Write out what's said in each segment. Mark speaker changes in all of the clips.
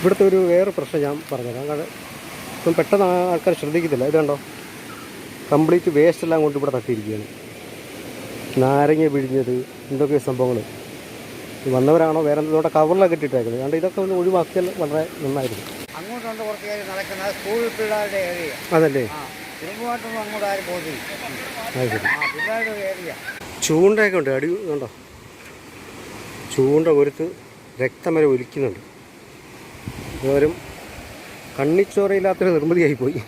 Speaker 1: ഇവിടുത്തെ ഒരു വേറെ പ്രശ്നം ഞാൻ പറഞ്ഞുതരാം. കാരണം ഇപ്പം പെട്ടെന്ന് ആൾക്കാർ ശ്രദ്ധിക്കത്തില്ല. ഇത് കണ്ടോ, കംപ്ലീറ്റ് വേസ്റ്റ് എല്ലാം കൊണ്ട് ഇവിടെ തട്ടിയിരിക്കുകയാണ്. നാരങ്ങ പിഴിഞ്ഞത്, എന്തൊക്കെ സംഭവങ്ങൾ. വന്നവരാണോ വേറെ എന്തോടെ കവറിലൊക്കെ ഇട്ടിട്ടേക്കുന്നത്. അതുകൊണ്ട് ഇതൊക്കെ ഒന്ന് ഒഴിവാക്കിയാൽ വളരെ നന്നായിരുന്നു.
Speaker 2: അങ്ങോട്ടുണ്ട് കുറച്ച് പേര് നടക്കുന്നത് സ്കൂൾ പിള്ളേരുടെ ഏരിയ.
Speaker 1: അതല്ലേ,
Speaker 2: തിരുമ്പുവാട്ടൊന്നും അങ്ങോട്ട് ആരും പോകുന്നില്ല. പിള്ളേരുടെ ഏരിയ.
Speaker 1: ചൂണ്ടയൊക്കെ ഉണ്ട്. അടി കണ്ടോ, ചൂണ്ട ഒരുത്ത് രക്തം വരെ ഒലിക്കുന്നുണ്ട്. ഇവരും കണ്ണിച്ചോറയില്ലാത്തൊരു നിർമ്മിതിയായിപ്പോയി.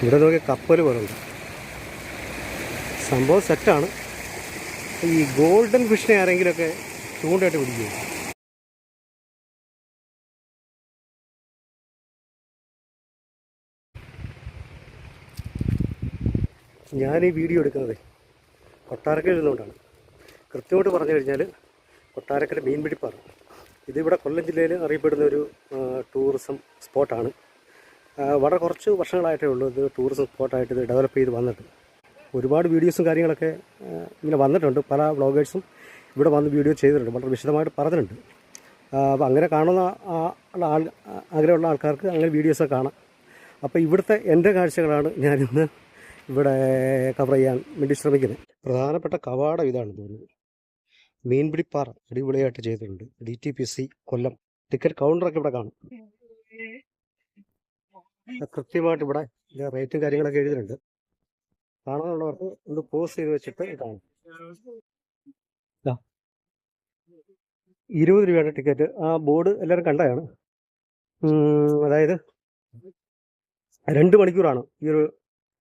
Speaker 1: ഇവിടെ നോക്കി കപ്പൽ പോലുണ്ട്. സംഭവം സെറ്റാണ്. ഈ ഗോൾഡൻ ഫിഷിനെ ആരെങ്കിലുമൊക്കെ ചൂണ്ടയായിട്ട് പിടിക്കുക. ഞാൻ ഈ വീഡിയോ എടുക്കുന്നത് കൊട്ടാരക്കര ഇരുന്നുകൊണ്ടാണ്. കൃത്യമായിട്ട് പറഞ്ഞു കഴിഞ്ഞാൽ കൊട്ടാരക്കര മീൻപിടിപ്പാറ. ഇതിവിടെ കൊല്ലം ജില്ലയിൽ അറിയപ്പെടുന്ന ഒരു ടൂറിസം സ്പോട്ടാണ്. വളരെ കുറച്ച് വർഷങ്ങളായിട്ടേ ഉള്ളൂ ഇത് ടൂറിസം സ്പോട്ടായിട്ട് ഇത് ഡെവലപ്പ് ചെയ്ത് വന്നിട്ട്. ഒരുപാട് വീഡിയോസും കാര്യങ്ങളൊക്കെ ഇങ്ങനെ വന്നിട്ടുണ്ട്. പല വ്ളോഗേഴ്സും ഇവിടെ വന്ന് വീഡിയോ ചെയ്തിട്ടുണ്ട്, വളരെ വിശദമായിട്ട് പറഞ്ഞിട്ടുണ്ട്. അപ്പോൾ അങ്ങനെ കാണുന്ന ആഗ്രഹമുള്ള ആൾക്കാർക്ക് അങ്ങനെ വീഡിയോസൊക്കെ കാണാം. അപ്പോൾ ഇവിടുത്തെ എൻ്റെ കാഴ്ചകളാണ് ഞാനിന്ന് ഇവിടെ കവർ ചെയ്യാൻ വേണ്ടി ശ്രമിക്കുന്നത്. പ്രധാനപ്പെട്ട കവാടം ഇതാണ് തോന്നുന്നത്. മീൻപിടിപ്പാറ അടിപൊളിയായിട്ട് ചെയ്തിട്ടുണ്ട്. DTPC കൊല്ലം. ടിക്കറ്റ് കൗണ്ടറൊക്കെ ഇവിടെ കാണും. കൃത്യമായിട്ട് ഇവിടെ റേറ്റും കാര്യങ്ങളൊക്കെ എഴുതിയിട്ടുണ്ട്. കാണാനുള്ളവർക്ക് ഒന്ന് പോസ് ചെയ്ത് വെച്ചിട്ട് കാണും. 20 രൂപയുടെ ടിക്കറ്റ്. ആ ബോർഡ് എല്ലാവരും കണ്ടതാണ്. അതായത് 2 മണിക്കൂറാണ് ഈ ഒരു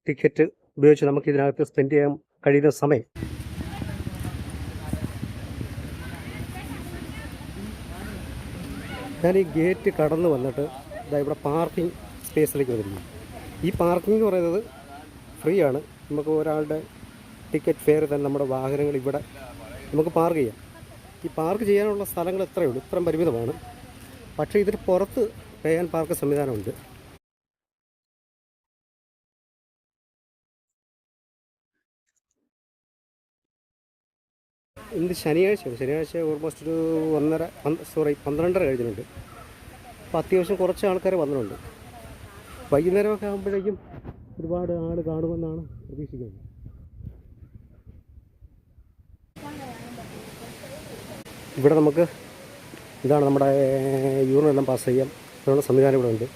Speaker 1: ടിക്കറ്റ് ഉപയോഗിച്ച് നമുക്ക് ഇതിനകത്ത് സ്പെൻഡ് ചെയ്യാൻ കഴിയുന്ന സമയം. ഞാൻ ഈ ഗേറ്റ് കടന്ന് വന്നിട്ട് ഇവിടെ പാർക്കിംഗ് സ്പേസിലേക്ക് വന്നിരിക്കുന്നു. ഈ പാർക്കിംഗ് എന്ന് പറയുന്നത് ഫ്രീ ആണ്. നമുക്ക് ഒരാളുടെ ടിക്കറ്റ് ഫെയർ തന്നെ നമ്മുടെ വാഹനങ്ങൾ ഇവിടെ നമുക്ക് പാർക്ക് ചെയ്യാം. ഈ പാർക്ക് ചെയ്യാനുള്ള സ്ഥലങ്ങൾ എത്രയേ ഉള്ളൂ, ഇത്രയും പരിമിതമാണ്. പക്ഷേ ഇതിന് പുറത്ത് പേ ആൻഡ് പാർക്ക് സംവിധാനമുണ്ട്. ഇന്ന് ശനിയാഴ്ച ഓൾമോസ്റ്റ് ഒരു 12:30 കഴിഞ്ഞിട്ടുണ്ട്. അപ്പോൾ അത്യാവശ്യം കുറച്ച് ആൾക്കാർ വന്നിട്ടുണ്ട്. വൈകുന്നേരമൊക്കെ ആകുമ്പോഴേക്കും ഒരുപാട് ആൾ കാണുമെന്നാണ് പ്രതീക്ഷിക്കുന്നത്. ഇവിടെ നമുക്ക് ഇതാണ് നമ്മുടെ യൂറിനെല്ലാം പാസ് ചെയ്യാം അതിനുള്ള സംവിധാനം ഇവിടെ ഉണ്ട്.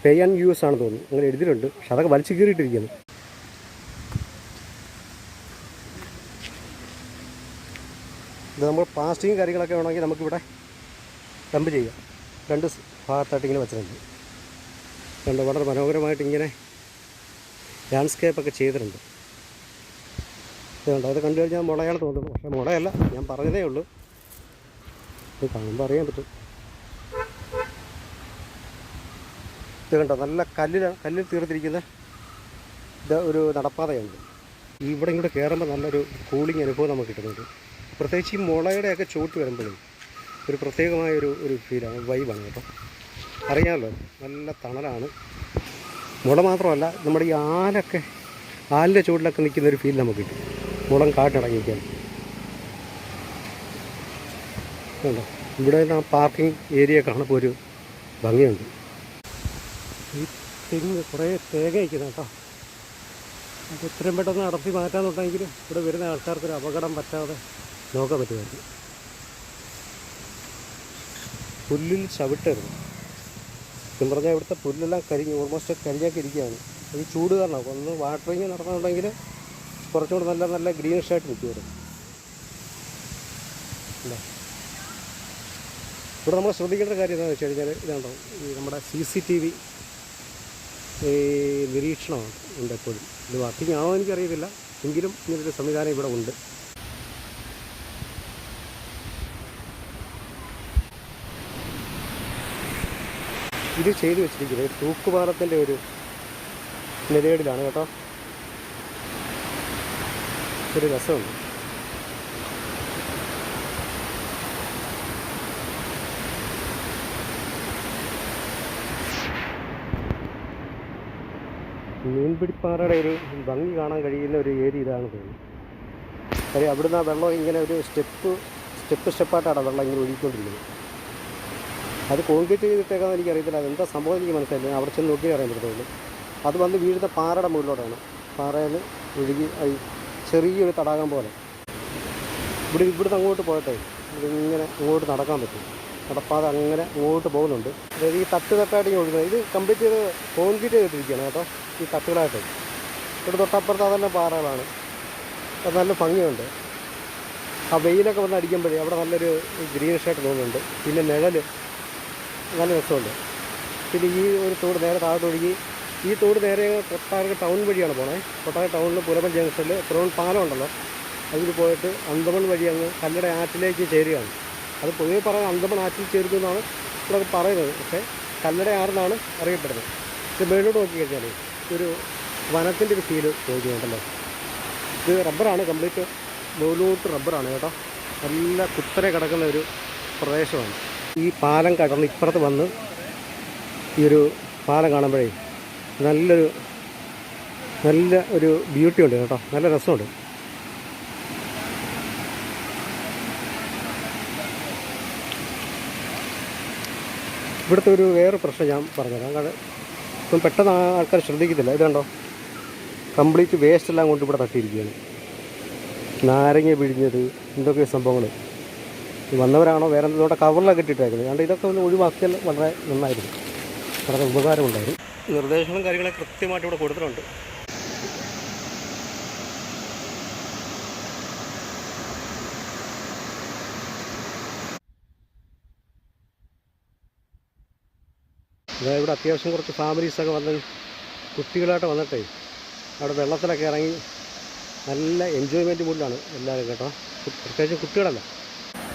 Speaker 1: പേ ആൻഡ് യൂസ് ആണെന്ന് തോന്നുന്നു, അങ്ങനെ എഴുതിയിട്ടുണ്ട്. പക്ഷെ അതൊക്കെ വലിച്ചു കീറിയിട്ടിരിക്കുന്നു. ഇത് നമ്മൾ പ്ലാസ്റ്റിക്കും കാര്യങ്ങളൊക്കെ വേണമെങ്കിൽ നമുക്കിവിടെ ഡംപ് ചെയ്യാം. 2 ഭാഗത്തായിട്ട് ഇങ്ങനെ വെച്ചിട്ടുണ്ട്. കണ്ട് വളരെ മനോഹരമായിട്ട് ഇങ്ങനെ ലാൻഡ്സ്കേപ്പൊക്കെ ചെയ്തിട്ടുണ്ട്. ഇതുണ്ട്, അത് കണ്ടു കഴിഞ്ഞാൽ മുളയാണ് തോന്നുന്നു. പക്ഷേ മുളയല്ല, ഞാൻ പറഞ്ഞതേ ഉള്ളൂ. ഇത് കാണുമ്പോൾ അറിയാൻ പറ്റും. ഇത് കണ്ടോ, നല്ല കല്ലിൽ തീർത്തിരിക്കുന്ന ഇത് ഒരു നടപ്പാതയുണ്ട്. ഇവിടെ ഇങ്ങോട്ട് കയറുമ്പോൾ നല്ലൊരു കൂളിംഗ് അനുഭവം നമുക്ക് കിട്ടുന്നുണ്ട്. പ്രത്യേകിച്ച് ഈ മുളയുടെയൊക്കെ ചോട്ട് വരുമ്പോഴേ ഒരു പ്രത്യേകമായൊരു ഫീലാണ്, വൈബാണ് കേട്ടോ. അറിയാമല്ലോ, നല്ല തണലാണ്. മുള മാത്രമല്ല, നമ്മുടെ ഈ ആലിൻ്റെ ചുവട്ടിലൊക്കെ നിൽക്കുന്നൊരു ഫീൽ നമുക്ക് കിട്ടും. മുളം കാട്ടിറങ്ങിക്കാൻ ഉണ്ടോ. ഇവിടെ ആ പാർക്കിംഗ് ഏരിയ കാണുമ്പോൾ ഒരു ഭംഗിയുണ്ട്. ഈ തെങ്ങ് കുറേ തേങ്ങ വയ്ക്കുന്നത് കേട്ടോ. അത് എത്രയും പെട്ടെന്ന് അടർത്തി മാറ്റാന്നുണ്ടെങ്കിൽ ഇവിടെ വരുന്ന ആൾക്കാർക്കൊരു അപകടം പറ്റാതെ നോക്കാൻ പറ്റുമായിരുന്നു. പുല്ലിൽ ചവിട്ടരുത് എന്ന് പറഞ്ഞാൽ ഇവിടുത്തെ പുല്ലെല്ലാം ഓൾമോസ്റ്റ് കരിഞ്ഞൊക്കെ ഇരിക്കുകയാണ്. ഈ ചൂട് കാരണമാണ്. ഒന്ന് വാട്ടറിങ് നടക്കുന്നുണ്ടെങ്കിൽ കുറച്ചുകൂടെ നല്ല ഗ്രീനിഷായിട്ട് നിൽക്കുമായിരുന്നു. അല്ലേ, ഇവിടെ നമ്മൾ ശ്രദ്ധിക്കേണ്ട കാര്യം എന്താണെന്ന് വെച്ച് കഴിഞ്ഞാൽ ഇതാണ്ടോ, ഈ നമ്മുടെ CCTV നിരീക്ഷണമാണ് ഉണ്ട് എപ്പോഴും. ഇത് വർക്കിംഗ് ആണോ എനിക്കറിയത്തില്ല, എങ്കിലും ഇങ്ങനൊരു സംവിധാനം ഇവിടെ ഉണ്ട്. ഇത് ചെയ്തു വെച്ചിരിക്കുന്നത് തൂക്കുപാലത്തിൻ്റെ ഒരു നിലയിലാണ് കേട്ടോ. ഒരു രസമുണ്ട്. മീൻപിടിപ്പാറയുടെ ഒരു ഭംഗി കാണാൻ കഴിയുന്ന ഒരു ഏരിയ ഇതാണ് തോന്നുന്നു. കാര്യം അവിടുന്ന് ആ വെള്ളം ഇങ്ങനെ ഒരു സ്റ്റെപ്പായിട്ടാണ് വെള്ളം ഇങ്ങനെ ഒഴുകിക്കൊണ്ടിരിക്കുന്നത്. അത് കോൺക്രീറ്റ് ചെയ്തിട്ടേക്കാന്ന് എനിക്കറിയത്തില്ല, അതെന്താ സംഭവം എനിക്ക് മനസ്സിലായില്ല. അവിടെ ചെന്ന് നോക്കി അറിയാൻ പറ്റത്തുള്ളൂ. അത് വന്ന് വീഴുന്ന പാറയുടെ മുകളിലോട്ടാണ്. പാറയിൽ ഒഴുകി ചെറിയൊരു തടാകം പോലെ. ഇവിടുന്ന് അങ്ങോട്ട് പോയിട്ടേ ഇതിങ്ങനെ അങ്ങോട്ട് നടക്കാൻ പറ്റും. നടപ്പാതെ അങ്ങനെ അങ്ങോട്ട് പോകുന്നുണ്ട്. അതായത് ഈ തട്ടായിട്ട് ഇങ്ങനെ ഒഴുകുന്നത്. ഇത് കംപ്ലീറ്റ് ചെയ്ത് കോൺക്രീറ്റ് ചെയ്തിട്ടിരിക്കുകയാണ് കേട്ടോ, ഈ തട്ടുകളായിട്ട്. ഇവിടെ തൊട്ടപ്പുറത്ത് അതെല്ലാം പാറകളാണ്. അത് നല്ല ഭംഗിയുണ്ട്. ആ വെയിലൊക്കെ വന്ന് അടിക്കുമ്പോഴേ അവിടെ നല്ലൊരു ഗ്രീനിഷായിട്ട് തോന്നുന്നുണ്ട്. പിന്നെ നിഴൽ നല്ല രസമുണ്ട്. പിന്നെ ഈ ഒരു തോട് നേരെ താഴോട്ട് ഒഴുകി, ഈ തോട് നേരെ കൊട്ടാരക്ക ടൗൺ വഴിയാണ് പോണേ. കൊട്ടാരക്ക ടൗണിൽ പുലമൺ ജംഗ്ഷനിൽ പുലമൺ പാലം ഉണ്ടല്ലോ, അതിൽ പോയിട്ട് അന്തമൺ വഴി അങ്ങ് കല്ലട ആറ്റിലേക്ക് ചേരുകയാണ്. അത് പൊതുവെ പറയുന്നത് അന്തമൺ ആറ്റിൽ ചേരുന്നു എന്നാണ് ഇവിടെ പറയുന്നത്. പക്ഷേ കല്ലട ആറെന്നാണ് അറിയപ്പെടുന്നത്. ഇത് മേലോട്ട് നോക്കി കഴിഞ്ഞാൽ ഒരു വനത്തിൻ്റെ ഒരു ഫീല് തോന്നുന്നുണ്ടല്ലോ. ഇത് റബ്ബറാണ്, കംപ്ലീറ്റ് മുകളിലോട്ട് റബ്ബറാണ് കേട്ടോ. നല്ല കുത്തനെ കിടക്കുന്ന ഒരു പ്രദേശമാണ്. ഈ പാലം കടന്ന് ഇപ്പുറത്ത് വന്ന് ഈ ഒരു പാലം കാണുമ്പോഴേ നല്ല ഒരു ബ്യൂട്ടി ഉണ്ട് കേട്ടോ, നല്ല രസമുണ്ട്. ഇവിടുത്തെ ഒരു വേറെ പ്രശ്നം ഞാൻ പറഞ്ഞുതരാം. കാരണം ഇപ്പം പെട്ടെന്ന് ആൾക്കാർ ശ്രദ്ധിക്കത്തില്ല. ഇതുണ്ടോ, കംപ്ലീറ്റ് വേസ്റ്റ് എല്ലാം കൊണ്ട് ഇവിടെ തട്ടിയിരിക്കുകയാണ്. നാരങ്ങ പിഴിഞ്ഞത്, എന്തൊക്കെ സംഭവങ്ങൾ. വന്നവരാണോ വേറെ എന്തോടെ കവറിലൊക്കെ ഇട്ടിട്ടേക്കുന്നത്. കാരണം ഇതൊക്കെ ഒന്ന് ഒഴിവാക്കിയാൽ വളരെ നന്നായിരുന്നു, വളരെ ഉപകാരമുണ്ടായിരുന്നു. നിർദ്ദേശങ്ങളും കാര്യങ്ങളൊക്കെ കൃത്യമായിട്ട് ഇവിടെ കൊടുത്തിട്ടുണ്ട്. അതായത് ഇവിടെ അത്യാവശ്യം കുറച്ച് ഫാമിലീസൊക്കെ വന്ന് കുട്ടികളായിട്ട് വന്നിട്ടേ അവിടെ വെള്ളത്തിലൊക്കെ ഇറങ്ങി നല്ല എൻജോയ്മെൻറ്റ് മൂഡിലാണ് എല്ലാവരും കേട്ടോ. പ്രത്യേകിച്ച് കുട്ടികളല്ല.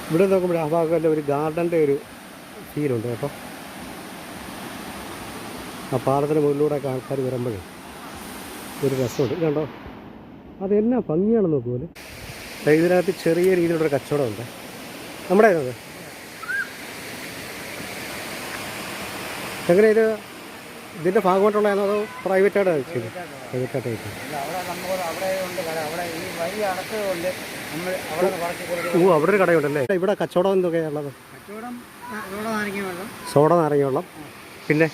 Speaker 1: ഇവിടെ നോക്കുമ്പോൾ ആ ഭാഗമല്ല ഒരു ഗാർഡൻ്റെ ഒരു ഫീലുണ്ട് കേട്ടോ. ആ പാലത്തിന് മുകളിലൂടെയൊക്കെ ആൾക്കാർ വരുമ്പോഴേ ഒരു രസമുണ്ട്. കണ്ടോ, അതെന്നാ ഭംഗിയാണെന്ന് നോക്കുമല്ലോ. ഇതിനകത്ത് ചെറിയ രീതിയിലുള്ളൊരു കച്ചവടമുണ്ട്. നമ്മുടെ അത് എങ്ങനെ ഇതിൻ്റെ ഭാഗമായിട്ടുള്ളതാണോ അതോ പ്രൈവറ്റായിട്ട് ചെയ്തു? പ്രൈവറ്റായിട്ട് ചെയ്തു. ഓ, അവിടെ ഒരു കടയുണ്ടല്ലേ. ഇവിടെ കച്ചവടം എന്തൊക്കെയാണുള്ളത്? സോഡ, നാരങ്ങ വെള്ളം, പിന്നെ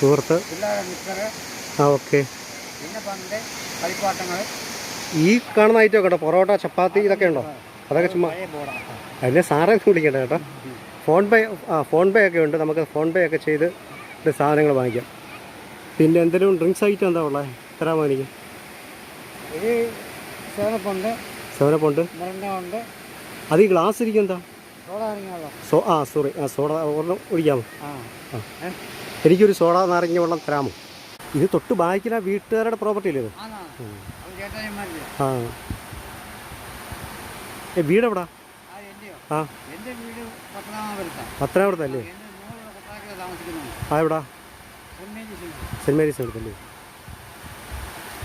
Speaker 1: സുഹൃത്ത്. ആ, ഓക്കെ. ഈ കാണുന്ന ഐറ്റം കേട്ടോ, പൊറോട്ട, ചപ്പാത്തി, ഇതൊക്കെ ഉണ്ടോ? അതൊക്കെ ചുമ്മാ അതിനെ സാറേ വിളിക്കട്ടെ കേട്ടോ. ഫോൺ പേ ഒക്കെ ഉണ്ട്. നമുക്ക് ഫോൺ പേ ഒക്കെ ചെയ്ത് സാധനങ്ങൾ വാങ്ങിക്കാം. പിന്നെ എന്തെങ്കിലും ഡ്രിങ്ക്സ് ഐറ്റം എന്താ ഉള്ളത്? തരാൻ വാങ്ങിക്കും. സെവനപ്പുണ്ട്. അത് ഈ ഗ്ലാസ് ഇരിക്കും എന്താ? സോറി, സോഡ ഒരെണ്ണം ഒഴിക്കാമോ? എനിക്കൊരു സോഡ നാരങ്ങ വെള്ളം തരാമോ? ഇത് തൊട്ട് ബാക്കിലാ വീട്ടുകാരുടെ പ്രോപ്പർട്ടി അല്ലേ ഇത്? ആ, വീടെവിടാ? ആ, പത്തനാപുരത്തല്ലേ? ആ, എവിടാ? സെൻറ്റ് മേരീസ് അടുത്തല്ലേ?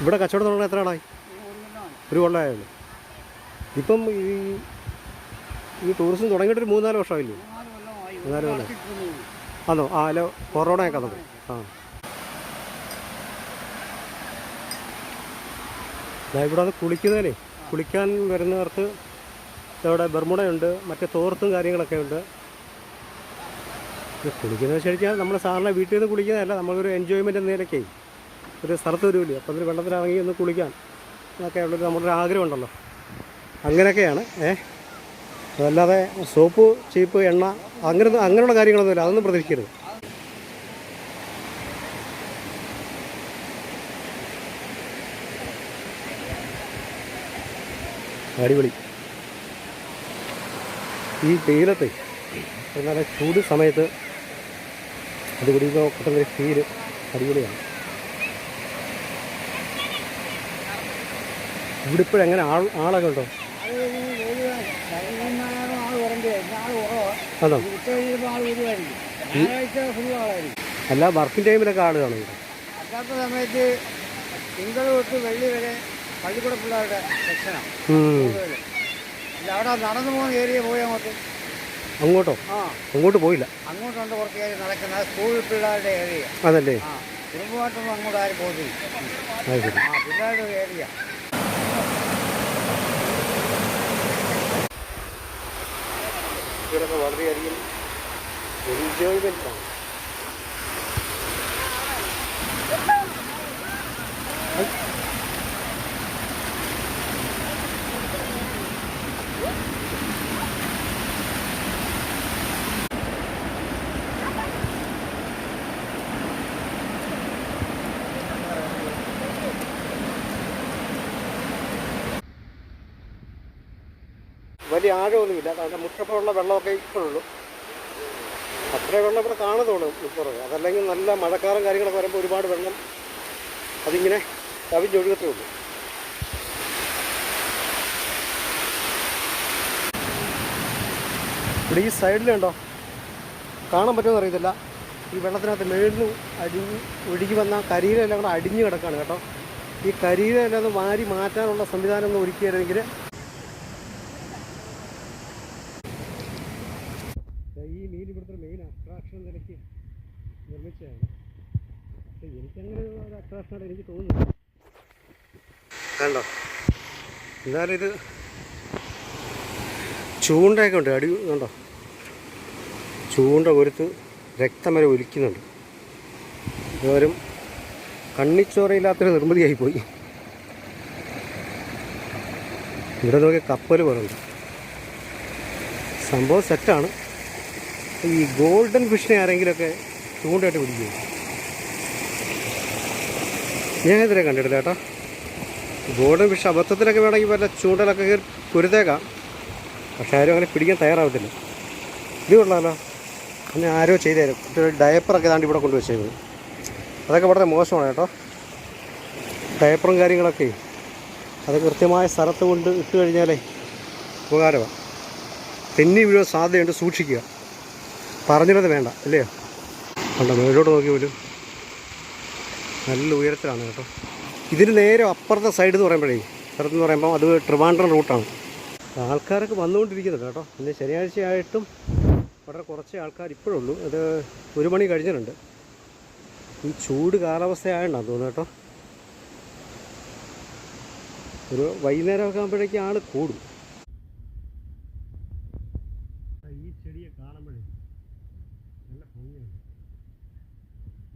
Speaker 1: ഇവിടെ കച്ചവടം തുടങ്ങാൻ എത്ര ആളായി? ഒരു കൊല്ലമായുള്ളൂ. ഇപ്പം ഈ ടൂറിസം തുടങ്ങിയിട്ട് ഒരു 3-4 വർഷമായില്ലേ? 4 കൊല്ലം ആണോ? ആ, അല്ല, കൊറോണയൊക്കെ തുടങ്ങി. ആ, ഇവിടെ അത് കുളിക്കാൻ വരുന്നവർക്ക് ഇവിടെ ബർമുടയുണ്ട്, മറ്റേ തോർത്തും കാര്യങ്ങളൊക്കെ ഉണ്ട്. കുളിക്കുന്നത് ശരിക്കും നമ്മൾ സാറിനെ വീട്ടിൽ നിന്ന് കുളിക്കുന്നതല്ല, നമ്മളൊരു എൻജോയ്മെൻറ്റ് എന്ന നിലയ്ക്ക് ഒരു സ്ഥലത്ത് വരുമല്ലോ. അപ്പോൾ അതിൽ വെള്ളത്തിലിറങ്ങി ഒന്ന് കുളിക്കാൻ എന്നൊക്കെ ഉള്ളൊരു നമ്മുടെ ആഗ്രഹം ഉണ്ടല്ലോ, അങ്ങനെയൊക്കെയാണ്. അതല്ലാതെ സോപ്പ്, ചീപ്പ്, എണ്ണ അങ്ങനെയുള്ള കാര്യങ്ങളൊന്നുമില്ല. അതൊന്നും പ്രതീക്ഷിക്കരുത്. അടിപൊളി. ഈ വെയിലത്തെ നല്ല ചൂട് സമയത്ത് അത് കുടിക്കുമ്പോൾ കിട്ടുന്നൊരു ഫീല് അടിപൊളിയാണ്. ഇവിടെ ഇപ്പോഴെങ്ങനെ ആളൊക്കെ ഉണ്ടോ? അതോ? അല്ല, വർക്കിംഗ് ടൈമിലൊക്കെ ആൾ കാണും ഇവിടെ.
Speaker 2: അല്ലാത്ത സമയത്ത് തിങ്കൾ തൊട്ട് വെള്ളി വരെ പള്ളിക്കൂട പിള്ളേരുടെ സെക്ഷനാണ്. അവിടെ നടന്നു പോകുന്ന ഏരിയ പോയി
Speaker 1: അങ്ങോട്ടോ? അങ്ങോട്ട് പോയില്ല.
Speaker 2: അങ്ങോട്ടുണ്ട് കുറച്ച് ഏരിയ നടക്കുന്ന സ്കൂൾ പിള്ളേരുടെ ഏരിയ.
Speaker 1: അതല്ലേ?
Speaker 2: കുടുംബമായിട്ടൊന്നും അങ്ങോട്ട് ആരും പോകുന്നില്ല. പിള്ളേരുടെ ഒരു ഏരിയ.
Speaker 1: ഇവരൊക്കെ വളരെയധികം എൻജോയ്മെൻറ്റാണ്. വലിയ ആഴമൊന്നുമില്ല, കാരണം മുട്ടപ്പുള്ള വെള്ളമൊക്കെ ഇപ്പോഴുള്ളൂ. അത്രേ വെള്ളം ഇവിടെ കാണുന്നുള്ളൂ പുറത്ത്. അതല്ലെങ്കിൽ നല്ല മഴക്കാലം കാര്യങ്ങളൊക്കെ വരുമ്പോൾ ഒരുപാട് വെള്ളം അതിങ്ങനെ കവിഞ്ഞൊഴുകത്തേ ഉള്ളൂ. ഇവിടെ ഈ സൈഡിലുണ്ടോ കാണാൻ പറ്റുമെന്ന് അറിയത്തില്ല, ഈ വെള്ളത്തിനകത്ത് മേളിൽ ഒഴുകി വന്ന കരിയിലെല്ലാം കൂടെ അടിഞ്ഞു കിടക്കുകയാണ് കേട്ടോ. ഈ കരിയിലെല്ലാം ഒന്ന് വാരി മാറ്റാനുള്ള സംവിധാനം ഒന്ന് ഒരുക്കിയായിരുന്നെങ്കിൽ. ഈ മീൻ ഇവിടുത്തെ മെയിൻ അട്രാക്ഷൻ നിലയ്ക്ക് നിർമ്മിച്ചതാണ്. എനിക്കങ്ങനെ ഒരു അട്രാക്ഷനായിട്ട് എനിക്ക് തോന്നുന്നു. കണ്ടോ, എന്തായാലും ഇത് ചൂണ്ടയൊക്കെ ഉണ്ട്. അടി കണ്ടോ, ചൂണ്ട കൊരുത്ത് രക്തം വരെ ഒലിക്കുന്നുണ്ട്. ഇവരും കണ്ണിച്ചോറയില്ലാത്തൊരു നിർമ്മിതിയായിപ്പോയി. ഇവിടെ നോക്കിയ കപ്പൽ പോലെ ഉണ്ട്. സംഭവം സെറ്റാണ്. ഈ ഗോൾഡൻ ഫിഷിനെ ആരെങ്കിലുമൊക്കെ ചൂണ്ടയായിട്ട് പിടിക്കും. ഞാൻ ഇതിനെ കണ്ടിട്ടില്ല കേട്ടോ. ഗോൾഡൻ ഫിഷ് അബദ്ധത്തിലൊക്കെ വേണമെങ്കിൽ വല്ല ചൂണ്ടലൊക്കെ കയറി കുരുത്തേക്കാം, പക്ഷെ ആരും അങ്ങനെ പിടിക്കാൻ തയ്യാറാവത്തില്ല. ഇത് കൊള്ളാമല്ലോ, പിന്നെ ആരോ ചെയ്തുതരും. കുട്ടികൾ ഡയപ്പറൊക്കെ താണ്ടി ഇവിടെ കൊണ്ടുവച്ചേക്കുന്നത്, അതൊക്കെ വളരെ മോശമാണ് കേട്ടോ. ഡയപ്പറും കാര്യങ്ങളൊക്കെ അത് കൃത്യമായ സ്ഥലത്ത് കൊണ്ട് ഇട്ട് കഴിഞ്ഞാലേ ഉപകാരമാണ്. തെന്നി വീഴാൻ സാധ്യതയുണ്ട്, സൂക്ഷിക്കുക. പറഞ്ഞിരുന്നത് വേണ്ട അല്ലയോ. കണ്ടോ, മേലോട്ട് നോക്കി പോലും നല്ല ഉയരത്തിലാണ് കേട്ടോ. ഇതിന് നേരെ അപ്പുറത്തെ സൈഡ് എന്ന് പറയുമ്പോഴേ, സ്ഥലത്തെന്ന് പറയുമ്പോൾ അത് ട്രിവാൻഡ്രം റൂട്ടാണ്. ആൾക്കാരൊക്കെ വന്നുകൊണ്ടിരിക്കുന്നുണ്ട് കേട്ടോ. പിന്നെ ശനിയാഴ്ചയായിട്ടും വളരെ കുറച്ച് ആൾക്കാർ ഇപ്പോഴുള്ളൂ. അത് 1 മണി കഴിഞ്ഞിട്ടുണ്ട്. ഈ ചൂട് കാലാവസ്ഥയായതുകൊണ്ടാണ് തോന്നുന്നു കേട്ടോ. ഒരു വൈകുന്നേരമൊക്കെ ആകുമ്പോഴേക്കും ആൾ കൂടും. ഈ ചെടിയെ കാണുമ്പോഴേ നല്ല ഭംഗിയാണ്.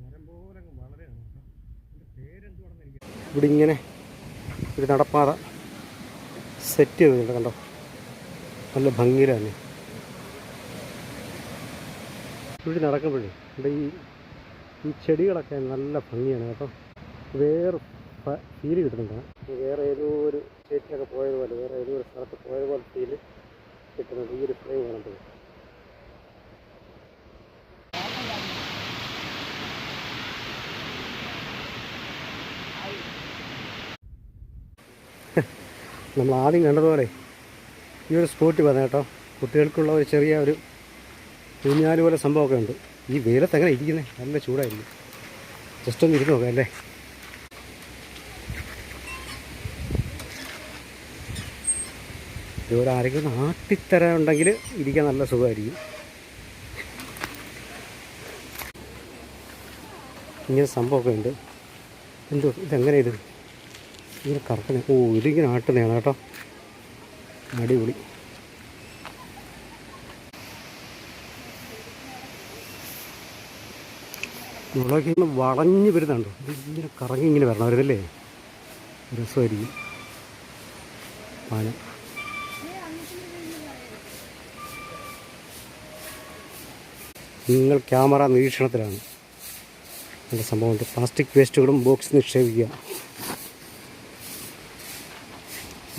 Speaker 1: മരം പോലെ വളരെയാണ് കേട്ടോ. എൻ്റെ പേരെന്തുവാണെന്ന് എനിക്ക്. ഇവിടെ ഇങ്ങനെ ഒരു നടപ്പാത സെറ്റ് ചെയ്തിട്ടുണ്ട് കണ്ടോ, നല്ല ഭംഗിയിലാണ്. ഇവിടെ നടക്കുമ്പോഴേ ഇവിടെ ഈ ചെടികളൊക്കെ നല്ല ഭംഗിയാണ് കേട്ടോ. വേറെ ഫീല് കിട്ടുന്നുണ്ട്. വേറെ ഏതോ ഒരു സ്റ്റേറ്റിലൊക്കെ പോയതുപോലെ, വേറെ ഏതോ ഒരു സ്ഥലത്ത് പോയതുപോലെ ഫീല് കിട്ടുന്നുണ്ട് ഈ ഒരു ഫ്ലൈ കാണുമ്പോൾ. നമ്മൾ ആദ്യം കണ്ടതുപോലെ ഈ ഒരു സ്പോട്ടിൽ വന്ന കേട്ടോ. കുട്ടികൾക്കുള്ള ഒരു ചെറിയ ഒരു ഊഞ്ഞാല് പോലെ സംഭവമൊക്കെ ഉണ്ട്. ഈ വെയിലത്ത് എങ്ങനെ ഇരിക്കുന്നത്, നല്ല ചൂടായിരിക്കും. ജസ്റ്റ് ഒന്ന് ഇരുന്ന് നോക്കാം അല്ലേ. ഇതുപോലെ ആരെങ്കിലും നാട്ടിത്തര ഉണ്ടെങ്കിൽ ഇരിക്കാൻ നല്ല സുഖമായിരിക്കും. ഇങ്ങനെ സംഭവമൊക്കെ ഉണ്ട്. എന്തോ ഇതെങ്ങനെ ഇത് ഇങ്ങനെ കറക്കുന്നത്? ഓ, ഇതിങ്ങനെ ആട്ടുന്നതാണ് കേട്ടോ. അടിപൊളി. മുളക് ഇങ്ങനെ വളഞ്ഞ് വരുന്നുണ്ടോ, ഇതിങ്ങനെ കറങ്ങി ഇങ്ങനെ വരണം അവരല്ലേ, രസമായിരിക്കും. പാന നിങ്ങൾ ക്യാമറ നിരീക്ഷണത്തിലാണ്. നല്ല സംഭവമുണ്ട്. പ്ലാസ്റ്റിക് വേസ്റ്റുകളും ബോക്സ് നിക്ഷേപിക്കുക.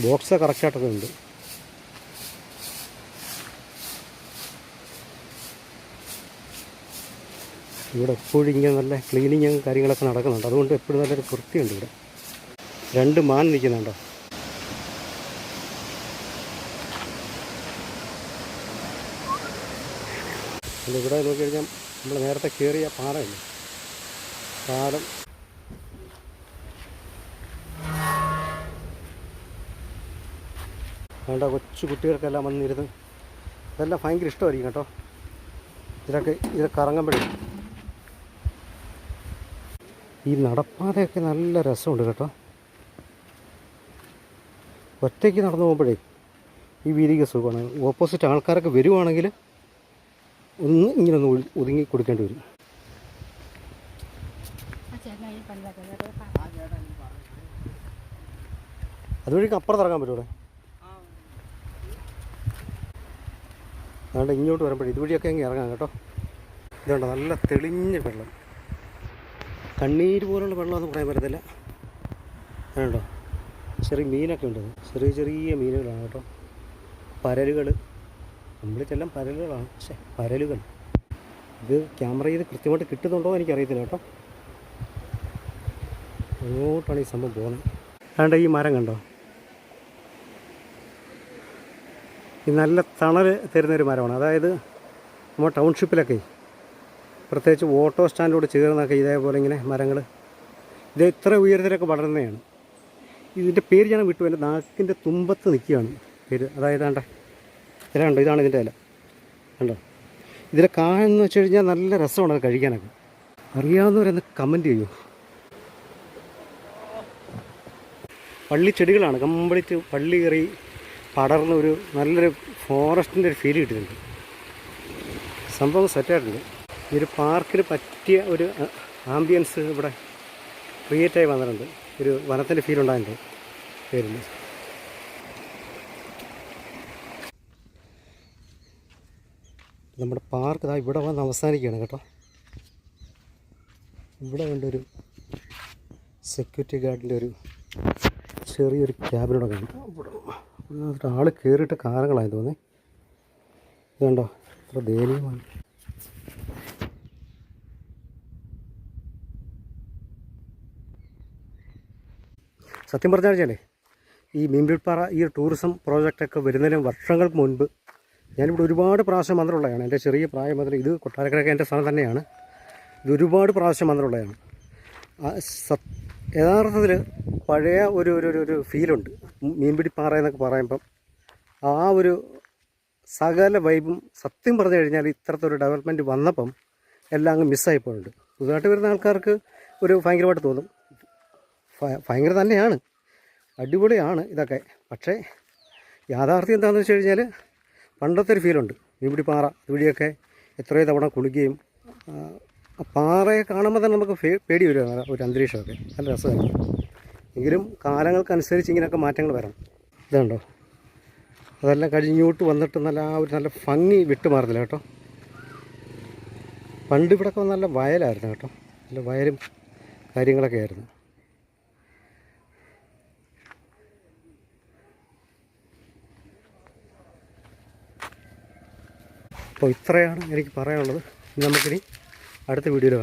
Speaker 1: ബോക്സ് കറക്റ്റായിട്ടൊക്കെ ഉണ്ട്. ഇവിടെ എപ്പോഴും ഇങ്ങനെ നല്ല ക്ലീനിങ്ങും കാര്യങ്ങളൊക്കെ നടക്കുന്നുണ്ട്. അതുകൊണ്ട് എപ്പോഴും നല്ലൊരു വൃത്തിയുണ്ട് ഇവിടെ. 2 മാൻ നിൽക്കുന്നുണ്ടോ. ഇവിടെ നോക്കിക്കഴിഞ്ഞാൽ നമ്മൾ നേരത്തെ കയറിയ പാലമില്ല, പാലം വേണ്ട. കൊച്ചു കുട്ടികൾക്കെല്ലാം വന്നിരുന്ന് ഇതെല്ലാം ഭയങ്കര ഇഷ്ടമായിരിക്കും കേട്ടോ. ഇത് കറങ്ങുമ്പോഴേ ഈ നടപ്പാതയൊക്കെ നല്ല രസമുണ്ട് കേട്ടോ. ഒറ്റയ്ക്ക് നടന്നു പോകുമ്പോഴേ ഈ വീതിക്ക് സുഖമാണ്. ഓപ്പോസിറ്റ് ആൾക്കാരൊക്കെ വരുവാണെങ്കിൽ ഒന്ന് ഇങ്ങനെ ഒന്ന് ഒതുങ്ങി കൊടുക്കേണ്ടി വരും. അതുവഴി അപ്പുറത്ത് ഇറങ്ങാൻ പറ്റും ഇവിടെ. അതുകൊണ്ട് ഇങ്ങോട്ട് വരുമ്പോഴേ ഇതുവഴിയൊക്കെ ഇങ്ങനെ ഇറങ്ങാം കേട്ടോ. ഇതുണ്ട് നല്ല തെളിഞ്ഞ വെള്ളം, കണ്ണീര് പോലുള്ള വെള്ളമെന്ന് പറയാൻ പറ്റത്തില്ല. അതുണ്ടോ ചെറിയ മീനൊക്കെ ഉണ്ട്, ചെറിയ ചെറിയ മീനുകളാണ് കേട്ടോ. പരലുകൾ, നമ്മളിതെല്ലാം പരലുകളാണ്. പക്ഷേ പരലുകൾ ഇത് ക്യാമറ ചെയ്ത് കൃത്യമായിട്ട് കിട്ടുന്നുണ്ടോ എനിക്കറിയത്തില്ല കേട്ടോ. അങ്ങോട്ടാണ് ഈ സംഭവം പോകുന്നത്. അതുകൊണ്ട് ഈ മരം കണ്ടോ, ഈ നല്ല തണൽ തരുന്നൊരു മരമാണ്. അതായത് നമ്മൾ ടൗൺഷിപ്പിലൊക്കെ പ്രത്യേകിച്ച് ഓട്ടോ സ്റ്റാൻഡോട് ചേർന്നൊക്കെ ഇതേപോലെ ഇങ്ങനെ മരങ്ങൾ ഇത് ഇത്ര ഉയരത്തിലൊക്കെ വളരുന്നതാണ്. ഇതിൻ്റെ പേര് ഞാൻ വിട്ടു, എൻ്റെ നാക്കിൻ്റെ തുമ്പത്ത് നിൽക്കുകയാണ് പേര്. അതായത് കണ്ടേ ഇല കണ്ടോ, ഇതാണ് ഇതിൻ്റെ ഇല കണ്ടോ. ഇതിലെ കായെന്ന് വെച്ച് കഴിഞ്ഞാൽ നല്ല രസമാണ് അത് കഴിക്കാനൊക്കെ. അറിയാവുന്നവരെന്ന് കമൻറ്റ് ചെയ്യൂ. പള്ളിച്ചെടികളാണ്, കംപ്ലീറ്റ് പള്ളി കയറി പടർന്ന ഒരു നല്ലൊരു ഫോറസ്റ്റിൻ്റെ ഒരു ഫീൽ കിട്ടുന്നുണ്ട്. സംഭവം സെറ്റായിട്ടുണ്ട്. ഈ ഒരു പാർക്കിന് പറ്റിയ ഒരു ആംബിയൻസ് ഇവിടെ ക്രിയേറ്റായി വന്നിട്ടുണ്ട്. ഒരു വനത്തിൻ്റെ ഫീൽ ഉണ്ടായിട്ടുണ്ട് പേരിൽ. നമ്മുടെ പാർക്ക് ഇതാ ഇവിടെ വന്ന് അവസാനിക്കുകയാണ് കേട്ടോ. ഇവിടെ കണ്ടൊരു സെക്യൂരിറ്റി ഗാർഡിൻ്റെ ഒരു ചെറിയൊരു ക്യാബിനോടെ കാണും. ഇവിടെ ആൾ കയറിയിട്ട് കാറുകളായി തോന്നേ. ഇത് കണ്ടോ അത്ര ദയനീയമാണ്. സത്യം പറഞ്ഞാൽ ഈ മീൻപിടിപ്പാറ ഈ ടൂറിസം പ്രോജക്റ്റൊക്കെ വരുന്നതിന് വർഷങ്ങൾക്ക് മുൻപ് ഞാനിവിടെ ഒരുപാട് പ്രാവശ്യം വന്നിട്ടുള്ളതാണ്. എൻ്റെ ചെറിയ പ്രായം മുതൽ ഇത് കൊട്ടാരക്കരയൊക്കെ എൻ്റെ സ്ഥലം തന്നെയാണ്. ഇത് ഒരുപാട് പ്രാവശ്യം വന്നിട്ടുള്ളതാണ്. യഥാർത്ഥത്തിൽ പഴയ ഒരു ഫീലുണ്ട് മീൻപിടിപ്പാറ എന്നൊക്കെ പറയുമ്പം. ആ ഒരു സകല വൈബും സത്യം പറഞ്ഞു കഴിഞ്ഞാൽ ഇത്തരത്തിലൊരു ഡെവലപ്മെൻറ്റ് വന്നപ്പം എല്ലാം അങ്ങ് മിസ്സായിപ്പോയിട്ടുണ്ട്. പുതുതായിട്ട് വരുന്ന ആൾക്കാർക്ക് ഒരു ഭയങ്കരമായിട്ട് തോന്നും. ഭയങ്കര തന്നെയാണ്, അടിപൊളിയാണ് ഇതൊക്കെ. പക്ഷേ യാഥാർത്ഥ്യം എന്താണെന്ന് വെച്ച് കഴിഞ്ഞാൽ പണ്ടത്തെ ഒരു ഫീലുണ്ട്. മീൻപിടിപ്പാറ ഇതുവഴിയൊക്കെ എത്രയോ തവണ കുളിക്കുകയും പാറയെ കാണുമ്പോൾ തന്നെ നമുക്ക് പേടി വരും. ഒരു അന്തരീക്ഷമൊക്കെ നല്ല രസമാണ്. എങ്കിലും കാലങ്ങൾക്കനുസരിച്ച് ഇങ്ങനെയൊക്കെ മാറ്റങ്ങൾ വരണം. ഇതുണ്ടോ അതെല്ലാം കഴിഞ്ഞോട്ട് വന്നിട്ട് നല്ല ആ ഒരു നല്ല ഭംഗി വിട്ടുമാറുന്നില്ല കേട്ടോ. പണ്ട് ഇവിടെയൊക്കെ നല്ല വയലായിരുന്നു കേട്ടോ, നല്ല വയലും കാര്യങ്ങളൊക്കെ ആയിരുന്നു. അപ്പോൾ ഇത്രയാണ് എനിക്ക് പറയാനുള്ളത്. നമുക്കിനി അടുത്ത വീഡിയോയിൽ കാണാം.